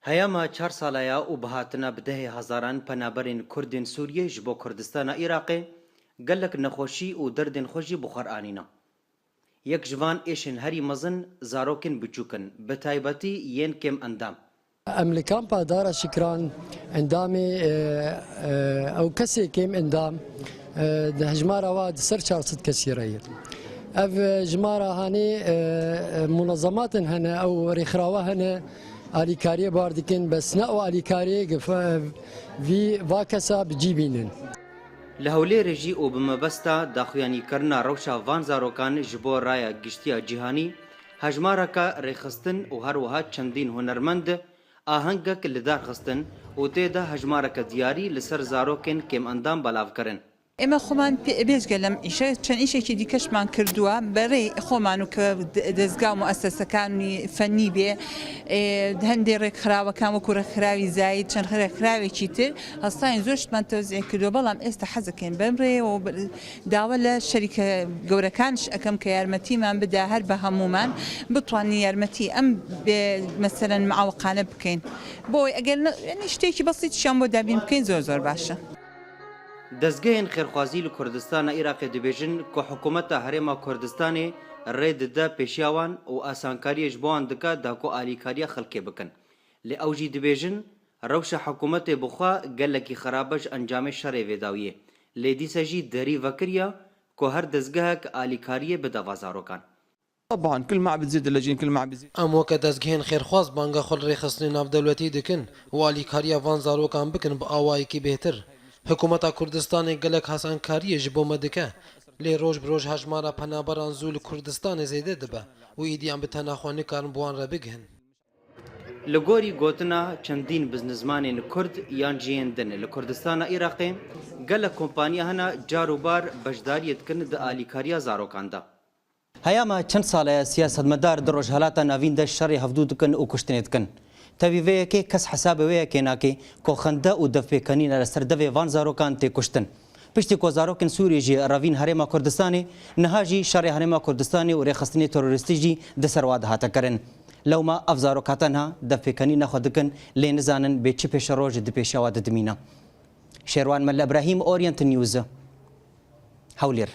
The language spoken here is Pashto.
هەیەمە 4 ساڵەیە و بەهاتنە بدەهێ هەزاران پەنابەرین کوردین سووریە ji بۆ کوردستانە عێراقê gelek nexweşî û derdên xwe jî bixweranîne. Yek ji van êşên herî mezin zarokên biçûk in, bi taybetî yên kêm endam. Em li kampa Dara Şikran endamê ew kesê kêm endam di hejmara wa di ser 400 kesî re ye. Ev jimara hanê munezematên hene ew rêxirawe hene alîkariye bar dikin bes ne ew alîkariyê vî va kesa bicî bînin. Li Hewlêrê jî û bi mebesta daxuyanîkirina rewşa van zarokan ji bo raya giştiya cîhanî, hejmareka rêxistin û her wiha çendîn hunermend ahengek li dar xistin û tê de hejmareke diyarî li ser zarokên kêmendam belav kirin. ئێمە خۆمان بێژگە لەم ئیشە چەند ئیشێکی دیکەشمان کردووە بەڕێی خۆمان و کە دەستگا و مؤسسەکانی فەنی بێ هەندێک ڕێکخراوەکان وەکو ڕێکخراوی زاید چەند ڕێکخراوێکی تر هەستاین زۆر شتمان تەوزیع کردووە بەڵام ئێستا حەزەکەین بەم ڕێ و داوا لە شەریکە گەورەکانش ئەەکەم کە یارمەتیمان بدا هەر بە هەمومان بتوانین یارمەتی ئەم مەسەرەن معاوقانە بکەین بۆی ئەگەر شتێکی بەسیتیشان بۆ دابین بکەین زۆر باشە. Dezgehên xêrxwazî li Kurdistana Iraqê dibêjin ku hikûmeta Herêma Kurdistanê rê dide pêşiya wan û asankariyê ji bo wan dike da ku alîkariya xelkê bikin. Lê ew jî dibêjin rewşa hikûmetê bixwe gelekî xerabe ji encamê şerê vêdawiyê. Lê dîsa jî derî vekiriye ku her dezgehek alîkariyê bide va zarokan. طبعا كل ما عم بتزيد اللجين كل ما عم بيزيد ام وقت دزگهین خیرخواز بانگا خل رخصتنی ناف دولتی دکن و آلیکاریا وان زاروکان بکن با آوایی کی بهتر. حکومت کردستان گلک حسن کاریه جبو مدکه لی روز بروز هجمارا پنابران زول کردستان زیده دبه و ایدیان به تناخوانی کارن بوان را بگهن. لگوری گوتنا چندین بزنسمانین کرد یان جیندن لکردستان عراقی گلک کمپانیا هنا جاروبار بجداریت کن د آلیکاریا زاروکاندا. هیاما چند ساله سیاستمدار در رجحالات نوین د شر هفدود کن و کشتنیت کن. تاویوه که کس حساب وی کنا که کوخنده او دفکنین لسر دوی وان زاروکان تی کشتن. پشتی کو زاروکن سوری جی راوین هرما کردستانی نهاجی شر هرما کردستانی و رخصتنی تروریستی جی د سرواد هاتا کرن. لو ما افزاروکاتنها دفکنین خودکن لینزانن به چی پیش روج د پیشواد دمینا. شیروان مل ابراهیم اورینت نیوز. هولیر